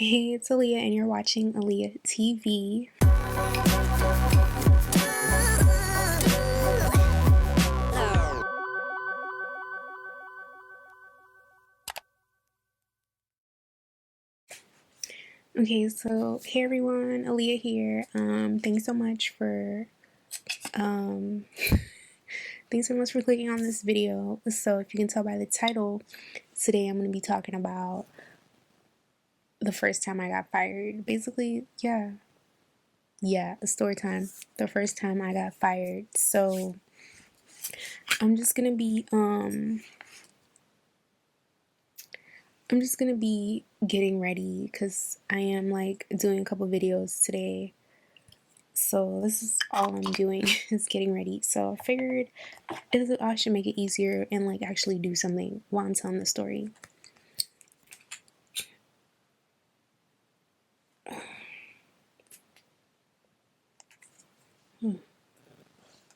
Hey, it's Aaliyah, and you're watching AliaTV. Okay, so hey everyone, Aaliyah here. Thanks so much for clicking on this video. So if you can tell by the title, today I'm gonna be talking about the first time I got fired. Basically, yeah, story time. The first time I got fired. So I'm just gonna be getting ready because I am like doing a couple videos today. So this is all I'm doing is getting ready. So I figured I should make it easier and like actually do something while I'm telling the story.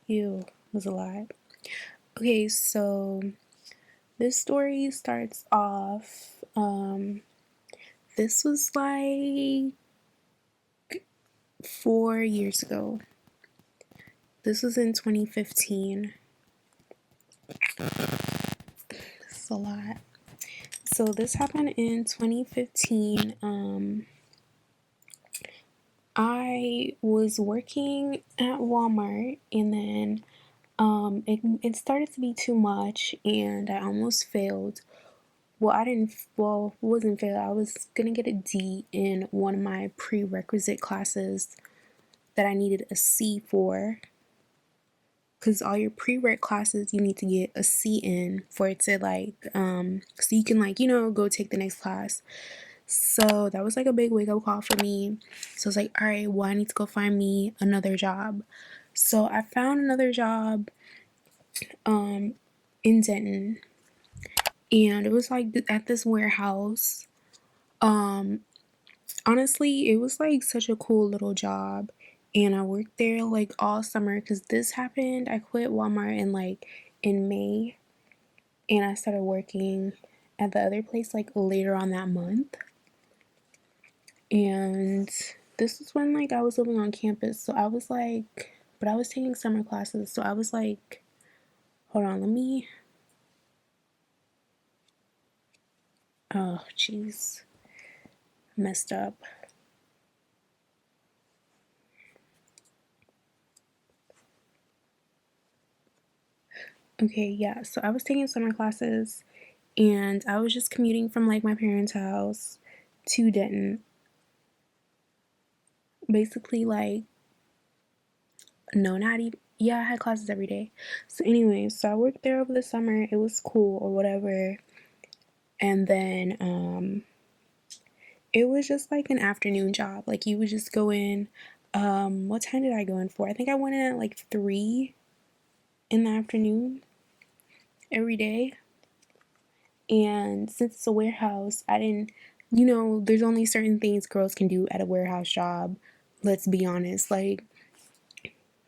Ew, was a lot. Okay, so this story starts off, this was like 4 years ago. This was in 2015. This is a lot. So this happened in 2015. I was working at Walmart, and then it started to be too much, and I almost failed. Wasn't fail. I was gonna get a D in one of my prerequisite classes that I needed a C for. Because all your prereq classes, you need to get a C in for it to like, so you can like, go take the next class. So that was like a big wake up call for me. So I was like, all right, well, I need to go find me another job. So I found another job in Denton, and it was like at this warehouse. Honestly, it was like such a cool little job, and I worked there like all summer because this happened. I quit Walmart in May, and I started working at the other place like later on that month. And this is when like I was living on campus, so I was like, but I was taking summer classes, so I was like, hold on, oh jeez, messed up. Okay, yeah, so I was taking summer classes, and I was just commuting from like my parents' house to Denton. Basically, like, no, not even, yeah, I had classes every day. So anyway, so I worked there over the summer. It was cool or whatever. And then it was just like an afternoon job. Like you would just go in. What time did I go in for? I think I went in at like 3 in the afternoon every day. And since it's a warehouse, I didn't, there's only certain things girls can do at a warehouse job. Let's be honest. Like,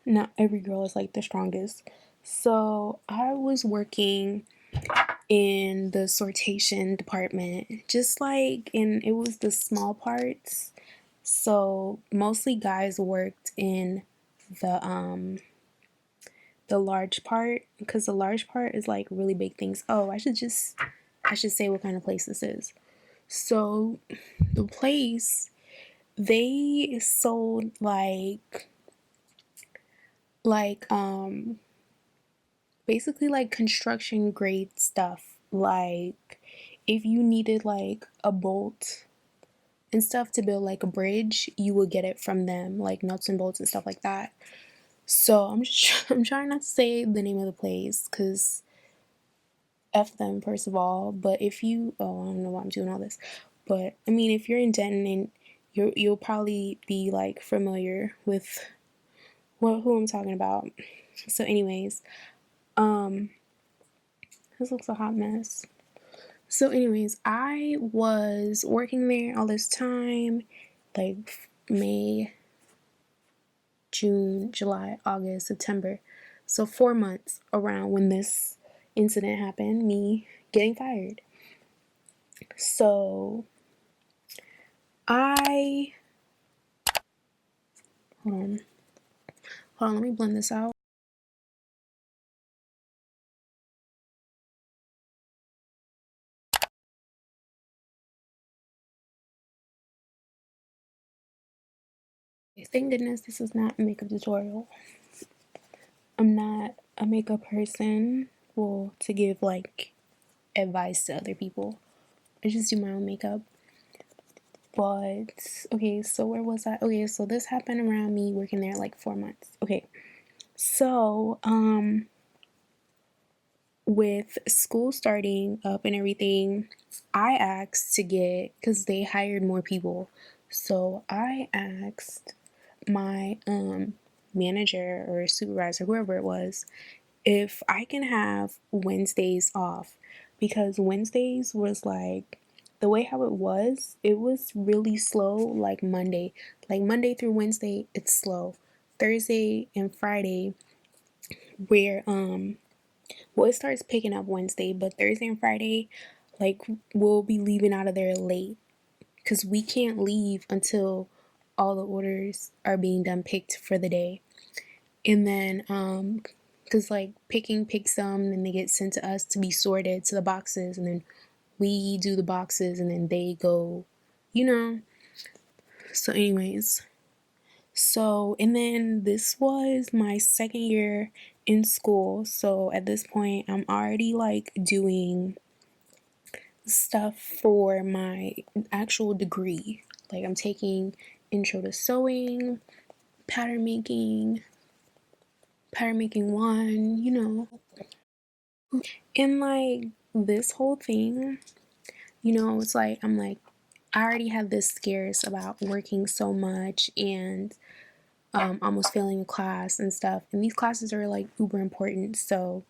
not every girl is like the strongest. So I was working in the sortation department, just like, and it was the small parts. So mostly guys worked in the large part, because the large part is like really big things. Oh, I should say what kind of place this is. So the place, they sold like basically like construction grade stuff. Like if you needed like a bolt and stuff to build like a bridge, you would get it from them, like nuts and bolts and stuff like that. So I'm trying not to say the name of the place because F them, first of all. But if you, I don't know why I'm doing all this, but I mean, if you're in Denton, and you'll probably be like familiar with who I'm talking about. So anyways, this looks a hot mess. So anyways, I was working there all this time, like May, June, July, August, September. So 4 months around when this incident happened, me getting fired. So I hold on, let me blend this out. Thank goodness this is not a makeup tutorial. I'm not a makeup person, well, to give like advice to other people. I just do my own makeup. But okay, so where was I? Okay, so this happened around me working there like 4 months. Okay, so with school starting up and everything, I asked to get, because they hired more people, so I asked my manager or supervisor, whoever it was, if I can have Wednesdays off, because Wednesdays was like, the way how it was really slow. Like Monday through Wednesday it's slow. Thursday and Friday, where well, it starts picking up Wednesday, but Thursday and Friday, like, we'll be leaving out of there late because we can't leave until all the orders are being done, picked for the day. And then because like picking picks them and they get sent to us to be sorted to the boxes, and then we do the boxes and then they go, you know. So anyways, so and then this was my second year in school, so at this point I'm already like doing stuff for my actual degree. Like I'm taking intro to sewing, pattern making, one, you know. And like this whole thing, you know, it's like I'm like, I already have this scares about working so much and almost failing a class and stuff. And these classes are like uber important. So,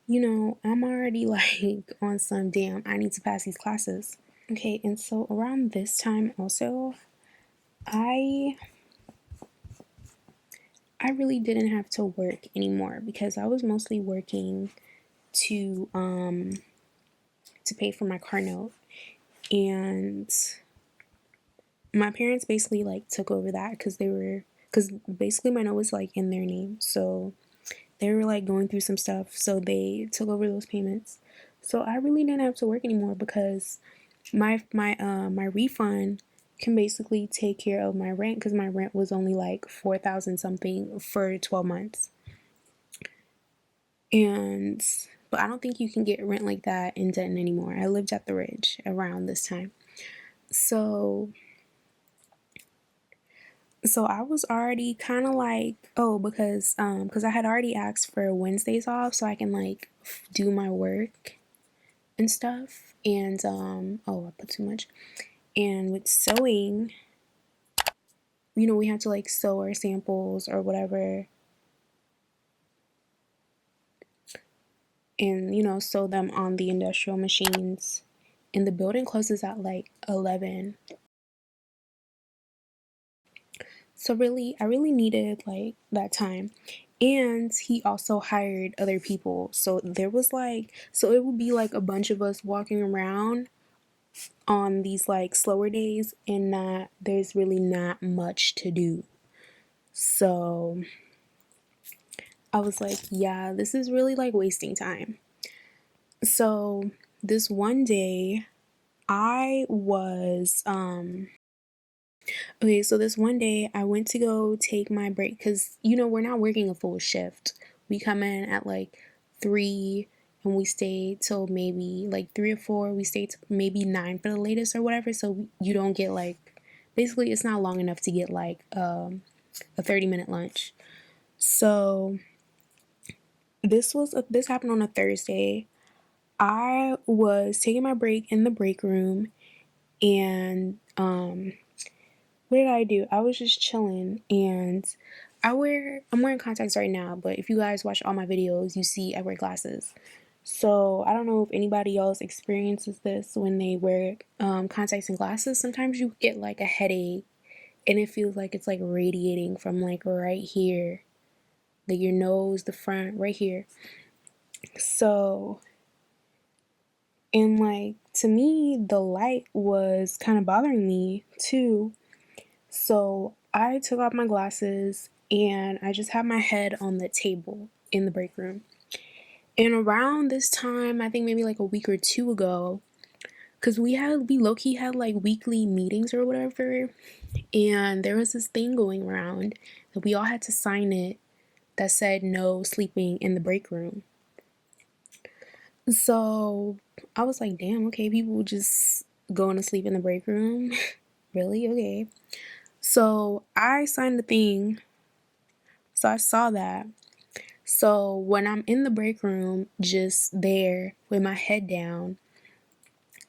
you know, I'm already like on some damn, I need to pass these classes. Okay, and so around this time also, I really didn't have to work anymore because I was mostly working to pay for my car note. And my parents basically like took over that because basically my note was like in their name, so they were like going through some stuff, so they took over those payments. So I really didn't have to work anymore because my refund can basically take care of my rent, because my rent was only like 4,000 something for 12 months. And but I don't think you can get rent like that in Denton anymore. I lived at the Ridge around this time. So I was already kind of like, oh, because I had already asked for Wednesdays off so I can like do my work and stuff. And oh, I put too much. And with sewing, you know, we have to like sew our samples or whatever, and you know, sew them on the industrial machines. And the building closes at like 11. So really, I really needed like that time. And he also hired other people. So there was like, so it would be like a bunch of us walking around on these like slower days, and not, there's really not much to do. So I was like, yeah, this is really like wasting time. So this one day I was okay, so this one day I went to go take my break because, you know, we're not working a full shift. We come in at like 3 and we stay till maybe like 3 or 4. We stay till maybe 9 for the latest or whatever. So you don't get like, basically, it's not long enough to get like a 30-minute lunch. So this happened on a Thursday. I was taking my break in the break room, and what did I do? I was just chilling, and I'm wearing contacts right now, but if you guys watch all my videos, you see I wear glasses. So I don't know if anybody else experiences this when they wear contacts and glasses. Sometimes you get like a headache, and it feels like it's like radiating from like right here, like your nose, the front, right here. So And like, to me, the light was kind of bothering me too. So I took off my glasses and I just had my head on the table in the break room. And around this time, I think maybe like a week or two ago, because we low-key had like weekly meetings or whatever, and there was this thing going around that we all had to sign it that said no sleeping in the break room. So I was like, damn, okay, people just going to sleep in the break room. Really? Okay. So I signed the thing. So I saw that. So when I'm in the break room, just there with my head down,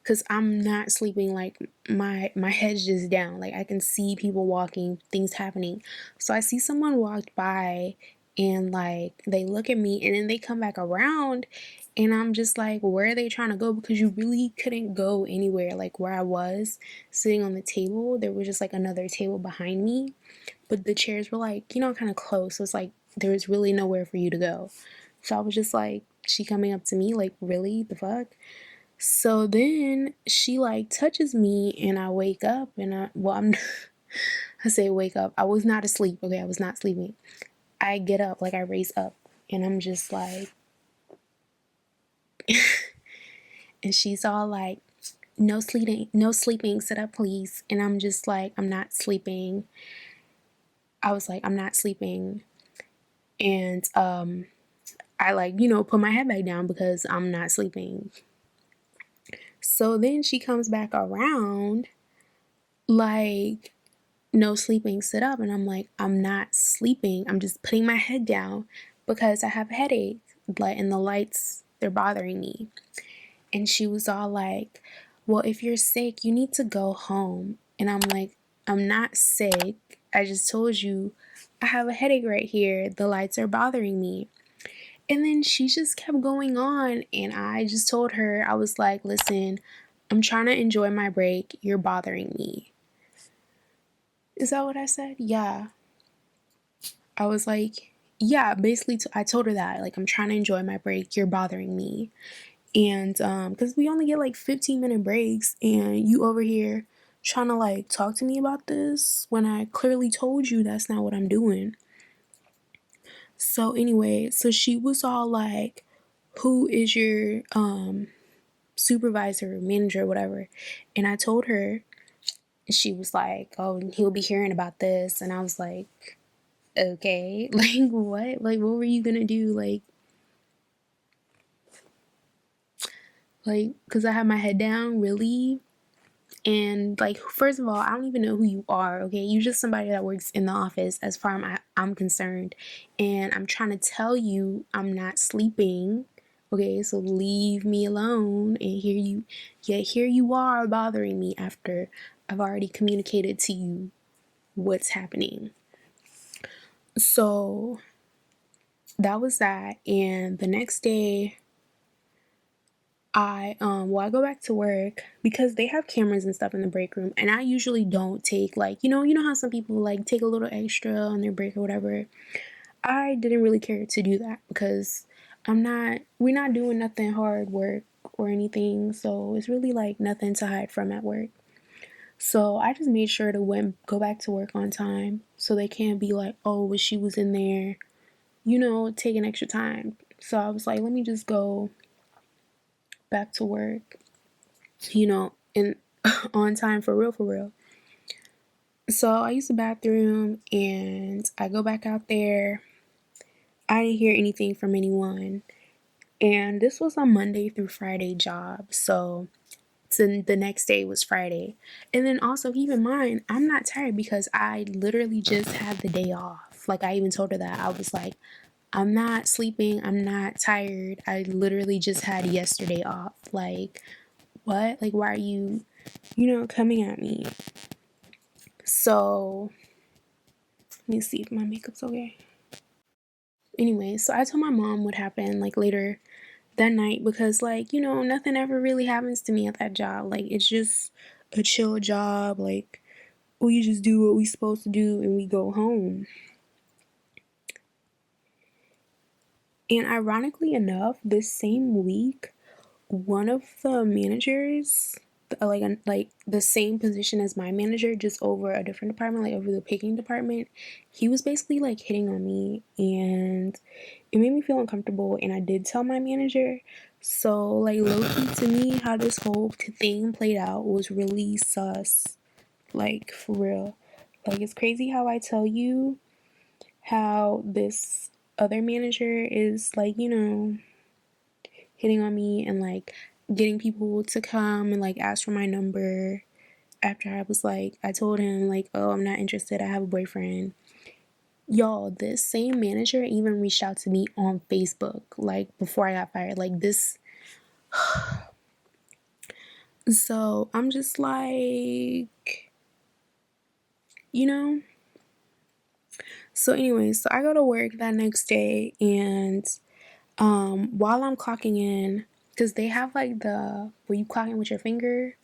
because I'm not sleeping, like my head's just down. Like I can see people walking, things happening. So I see someone walked by and like they look at me and then they come back around and I'm just like, where are they trying to go? Because you really couldn't go anywhere. Like where I was sitting on the table, there was just like another table behind me, but the chairs were like, you know, kind of close. So it's like there was really nowhere for you to go. So I was just like, she coming up to me, like, really? The fuck? So then she like touches me and I wake up and I say wake up. I was not asleep. Okay, I was not sleeping. I get up, like I raise up and I'm just like, and she's all like, no sleeping, sit up please. And I'm just like, I'm not sleeping. I was like, I'm not sleeping. And I like, you know, put my head back down because I'm not sleeping. So then she comes back around like, no sleeping, sit up. And I'm like, I'm not sleeping. I'm just putting my head down because I have a headache. Like, and the lights, they're bothering me. And she was all like, well, if you're sick, you need to go home. And I'm like, I'm not sick. I just told you I have a headache right here. The lights are bothering me. And then she just kept going on. And I just told her, I was like, listen, I'm trying to enjoy my break. You're bothering me. Is that what I said? Yeah. I was like, yeah, basically, I told her that. Like, I'm trying to enjoy my break. You're bothering me. And, because we only get like 15-minute breaks, and you over here trying to like talk to me about this when I clearly told you that's not what I'm doing. So, anyway, so she was all like, who is your, supervisor, manager, whatever? And I told her, and she was like, oh, he'll be hearing about this. And I was like, okay, like what? Like what were you gonna do? Like, cause I had my head down, really? And like, first of all, I don't even know who you are, okay? You're just somebody that works in the office as far as I'm concerned. And I'm trying to tell you I'm not sleeping. Okay, so leave me alone. And here you are bothering me after I've already communicated to you what's happening. So that was that. And the next day, I go back to work because they have cameras and stuff in the break room, and I usually don't take, like, you know how some people like take a little extra on their break or whatever. I didn't really care to do that because we're not doing nothing hard work or anything, so it's really like nothing to hide from at work. So I just made sure to go back to work on time so they can't be like, oh, well, she was in there, taking extra time. So I was like, let me just go back to work, and on time for real, for real. So I use the bathroom and I go back out there. I didn't hear anything from anyone. And this was a Monday through Friday job. So the next day was Friday. And then also keep in mind, I'm not tired because I literally just had the day off. Like I even told her that. I was like, I'm not sleeping. I'm not tired. I literally just had yesterday off. Like, what? Like, why are you, coming at me? So, let me see if my makeup's okay. Anyway, so I told my mom what happened, like, later that night because, like, nothing ever really happens to me at that job. Like, it's just a chill job. Like, we just do what we supposed to do and we go home. And ironically enough, this same week, one of the managers, like the same position as my manager, just over a different department, like over the picking department, he was basically like hitting on me, and it made me feel uncomfortable. And I did tell my manager. So like, low-key, to me, how this whole thing played out was really sus, like for real. Like, it's crazy how I tell you how this other manager is like, hitting on me and like getting people to come and like ask for my number after I told him like, oh, I'm not interested, I have a boyfriend. Y'all, this same manager even reached out to me on Facebook, like before I got fired. Like this. So I'm just like, you know. So anyways, so I go to work that next day, and while I'm clocking in, because they have like the where you clock in with your fingerprint.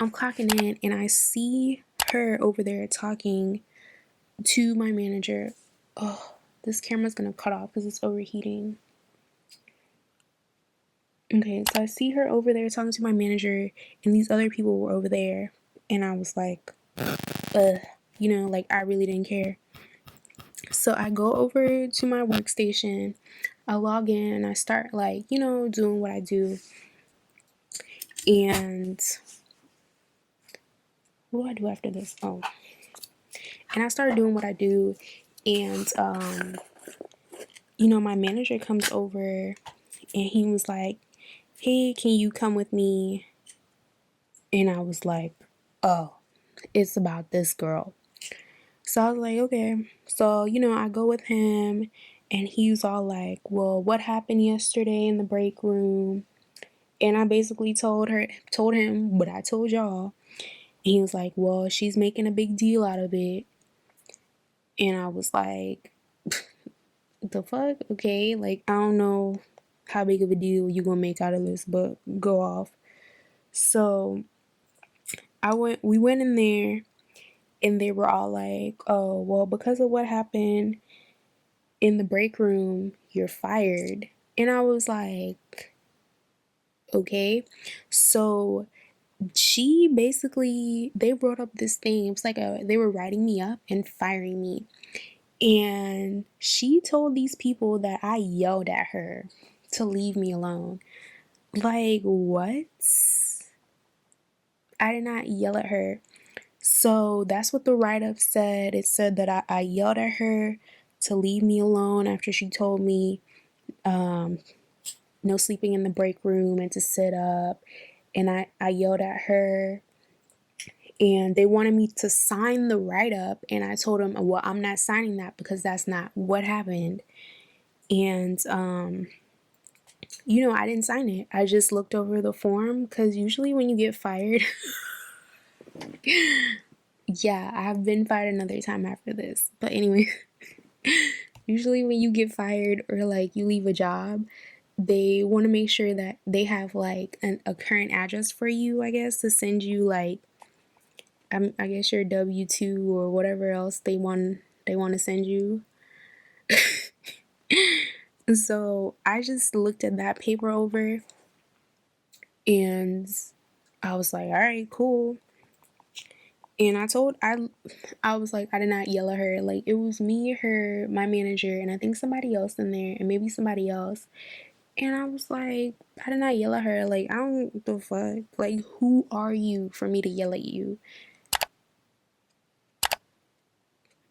I'm clocking in, and I see her over there talking to my manager. Oh, this camera's gonna cut off because it's overheating. Okay, so I see her over there talking to my manager, and these other people were over there, and I was like, like I really didn't care. So I go over to my workstation, I log in, and I start like, doing what I do. And what do I do after this? Oh, and I started doing what I do, and my manager comes over, and he was like, hey, can you come with me? And I was like, oh, it's about this girl. So I was like, okay. So, I go with him, and he's all like, well, what happened yesterday in the break room? And I basically told him what I told y'all. And he was like, well, she's making a big deal out of it. And I was like, the fuck? Okay, like, I don't know how big of a deal you gonna make out of this, but go off. So we went in there, and they were all like, oh, well, because of what happened in the break room, you're fired. And I was like, okay. So they wrote up this thing. It was like they were writing me up and firing me. And she told these people that I yelled at her to leave me alone. Like, what? I did not yell at her. So that's what the write-up said. It said that I yelled at her to leave me alone after she told me no sleeping in the break room and to sit up. And I yelled at her, and they wanted me to sign the write-up. And I told them, well, I'm not signing that because that's not what happened. And, I didn't sign it. I just looked over the form, because usually when you get fired, yeah, I have been fired another time after this. But anyway, usually when you get fired or like you leave a job, they want to make sure that they have like a current address for you, I guess, to send you like, I guess your W-2 or whatever else they want to send you. So I just looked at that paper over, and I was like, all right, cool. And I was like, I did not yell at her. Like, it was me, her, my manager, and I think somebody else in there, and maybe somebody else. And I was like, I did not yell at her. Like, I don't the fuck. Like, who are you for me to yell at you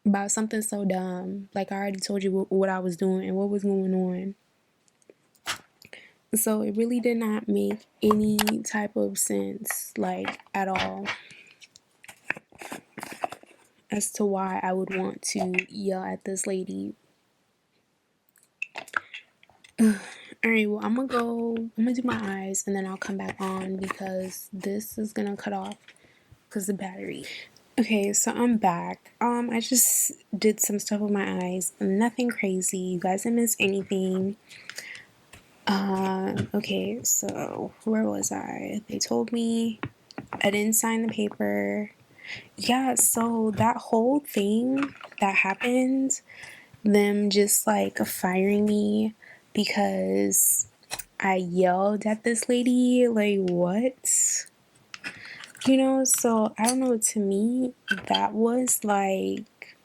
about something so dumb? Like, I already told you what I was doing and what was going on. So it really did not make any type of sense, like, at all, as to why I would want to yell at this lady. Alright, well, I'm gonna do my eyes, and then I'll come back on because this is gonna cut off because the battery. Okay, so I'm back. I just did some stuff with my eyes. Nothing crazy. You guys didn't miss anything. Okay, so where was I? They told me I didn't sign the paper. Yeah, so that whole thing that happened, them just like firing me because I yelled at this lady. Like, what? You know, so I don't know, to me, that was like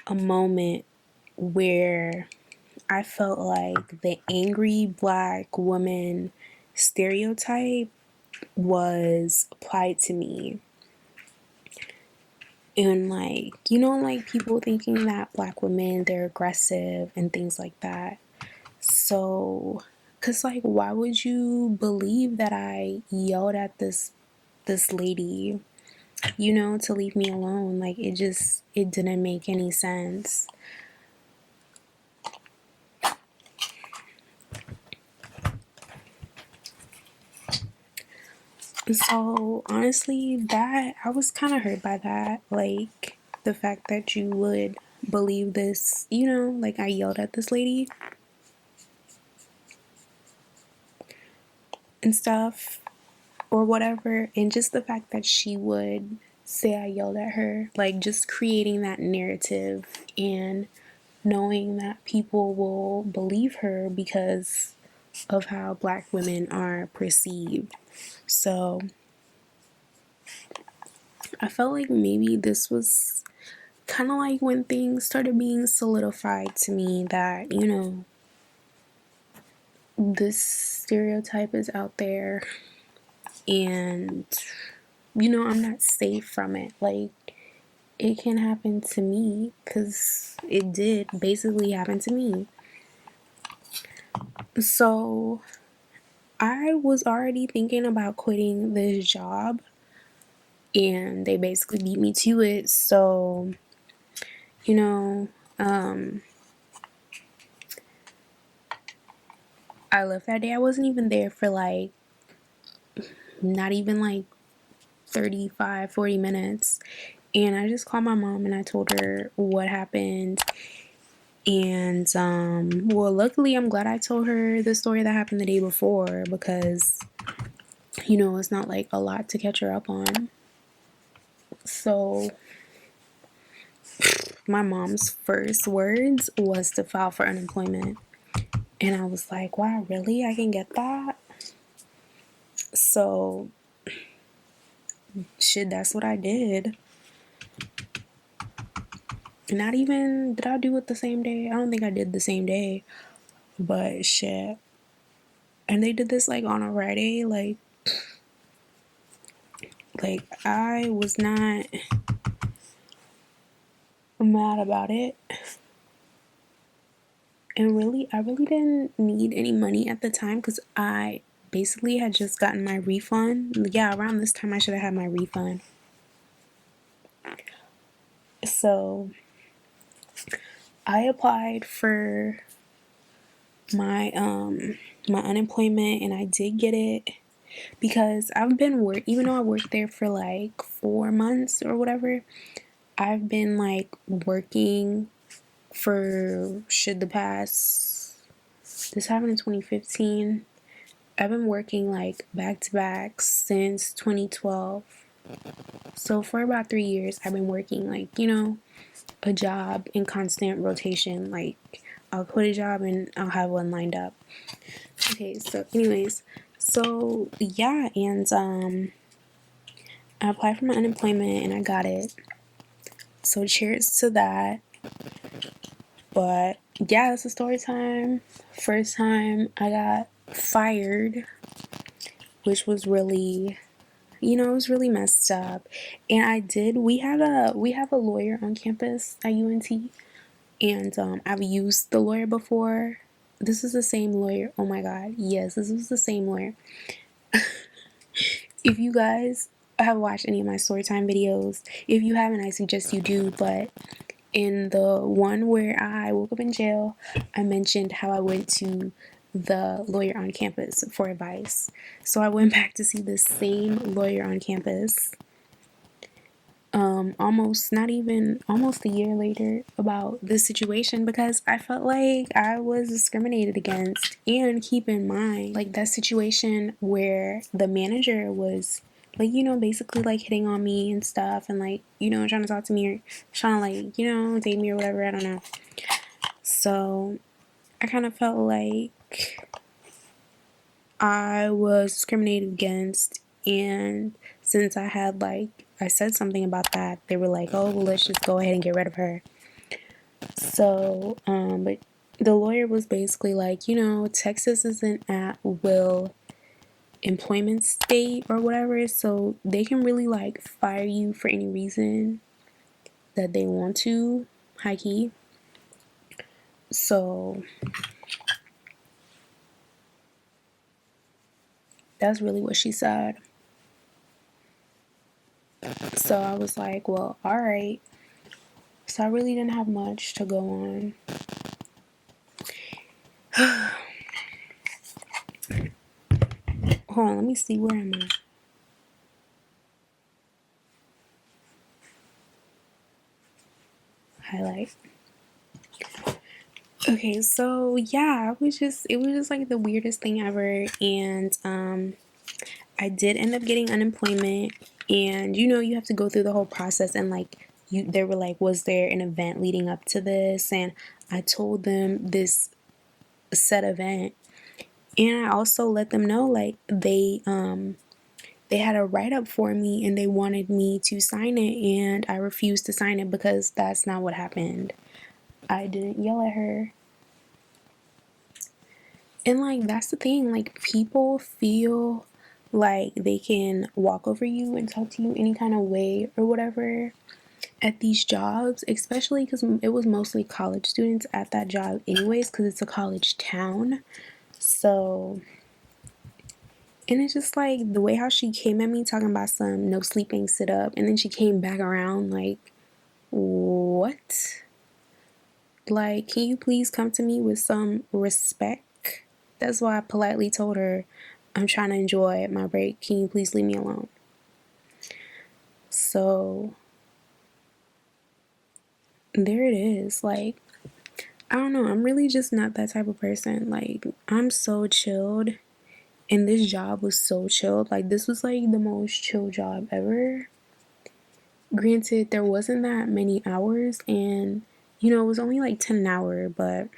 a moment where I felt like the angry black woman stereotype was applied to me. And like, you know, like people thinking that black women, they're aggressive and things like that. So, cause like, why would you believe that I yelled at this lady, you know, to leave me alone? Like, it didn't make any sense. So honestly, that I was kind of hurt by that. Like, the fact that you would believe this, you know, like I yelled at this lady and stuff or whatever, and just the fact that she would say I yelled at her, like just creating that narrative and knowing that people will believe her because of how black women are perceived. So I felt like maybe this was kind of like when things started being solidified to me that, you know, this stereotype is out there and, you know, I'm not safe from it. Like, it can happen to me because it did basically happen to me. So I was already thinking about quitting this job and they basically beat me to it. So, you know, I left that day. I wasn't even there for like, not even like 35-40 minutes. And I just called my mom and I told her what happened. And well, luckily I'm glad I told her the story that happened the day before, because you know, it's not like a lot to catch her up on. So my mom's first words was to file for unemployment. And I was like, wow, really? I can get that? So shit, that's what I did. Not even did I do it the same day. I don't think I did the same day, but shit. And they did this like on a Friday. Like I was not mad about it. And really, I really didn't need any money at the time because I basically had just gotten my refund. Yeah, around this time I should have had my refund. So I applied for my my unemployment and I did get it because I've been even though I worked there for like 4 months or whatever, I've been like working for the past, this happened in 2015. I've been working like back to back since 2012. So for about 3 years I've been working like, you know, a job in constant rotation. Like I'll quit a job and I'll have one lined up. Okay, so anyways, so yeah, and I applied for my unemployment and I got it. So cheers to that. But yeah, that's a story time. First time I got fired, which was really, you know, it was really messed up. And we have a lawyer on campus at UNT, and I've used the lawyer before. This is the same lawyer. Oh my god, yes, this was the same lawyer. If you guys have watched any of my storytime videos, if you haven't, I suggest you do. But in the one where I woke up in jail, I mentioned how I went to the lawyer on campus for advice. So I went back to see the same lawyer on campus almost a year later about this situation, because I felt like I was discriminated against. And keep in mind, like, that situation where the manager was like, you know, basically like hitting on me and stuff, and like, you know, trying to talk to me or trying to like, you know, date me or whatever, I don't know. So I kind of felt like I was discriminated against, and since I had I said something about that, they were like, oh, well, let's just go ahead and get rid of her. So, but the lawyer was basically like, Texas is an at will employment state or whatever, so they can really fire you for any reason that they want to, high key. So that's really what she said. So I was like, well, all right. So I really didn't have much to go on. Hold on, let me see, where am I? Highlight. Okay, so yeah, it was just like the weirdest thing ever, and I did end up getting unemployment, and you have to go through the whole process, and they were like, was there an event leading up to this? And I told them this said event, and I also let them know they had a write-up for me and they wanted me to sign it, and I refused to sign it because that's not what happened. I didn't yell at her. And that's the thing, people feel like they can walk over you and talk to you any kind of way or whatever at these jobs, especially because it was mostly college students at that job anyways, because it's a college town. So, and it's just the way how she came at me talking about some no sleeping, sit up, and then she came back around what? Can you please come to me with some respect? That's why I politely told her, I'm trying to enjoy my break. Can you please leave me alone? So there it is. I don't know. I'm really just not that type of person. I'm so chilled. And this job was so chilled. This was the most chill job ever. Granted, there wasn't that many hours. And, it was only 10 an hour. But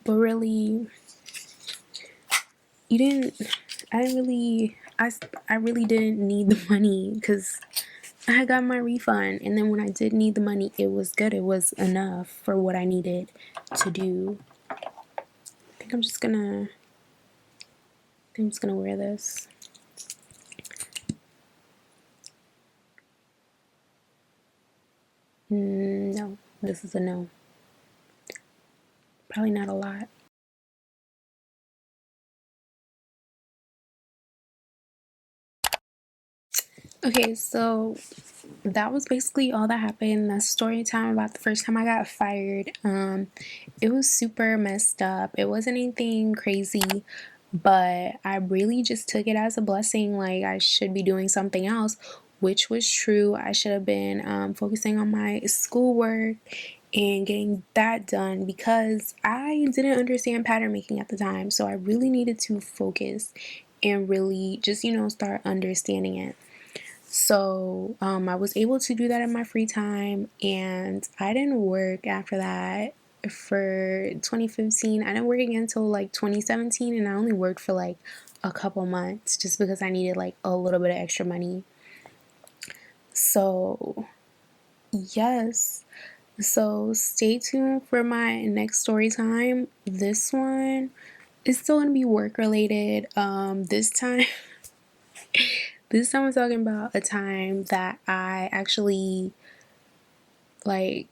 really, I really didn't need the money because I got my refund, and then when I did need the money, it was good. It was enough for what I needed to do. I think I'm just gonna wear this. No, this is a no. Probably not a lot. Okay, so that was basically all that happened. That's story time about the first time I got fired. It was super messed up. It wasn't anything crazy, but I really just took it as a blessing. I should be doing something else, which was true. I should have been focusing on my schoolwork and getting that done because I didn't understand pattern making at the time. So I really needed to focus and really just, start understanding it. So I was able to do that in my free time, and I didn't work after that for 2015. I didn't work again until 2017, and I only worked for a couple months just because I needed a little bit of extra money. So yes, so stay tuned for my next story time. This one is still gonna be work related. This time I'm talking about a time that I actually I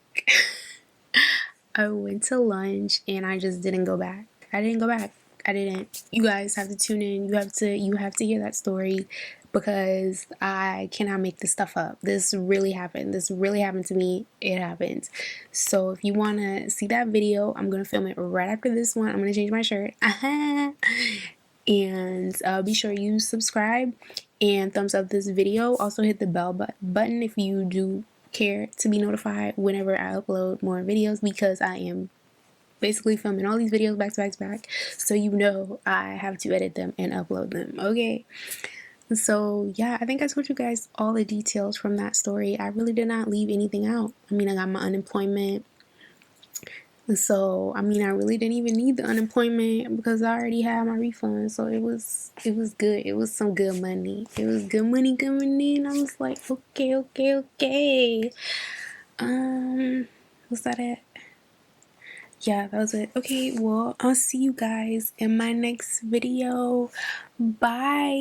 went to lunch and I just didn't go back. I didn't. You guys have to tune in. You have to hear that story because I cannot make this stuff up. This really happened. This really happened to me. It happened. So if you want to see that video, I'm going to film it right after this one. I'm going to change my shirt. And be sure you subscribe and thumbs up this video. Also hit the bell button if you do care to be notified whenever I upload more videos, because I am basically filming all these videos back to back to back, so I have to edit them and upload them. Okay, so yeah, I think I told you guys all the details from that story. I really did not leave anything out. I mean, I got my unemployment, So I mean, I really didn't even need the unemployment because I already had my refund. So it was good. It was some good money. It was good money coming in. I was like, okay, okay, okay. Was that it? Yeah, that was it. Okay, well, I'll see you guys in my next video. Bye.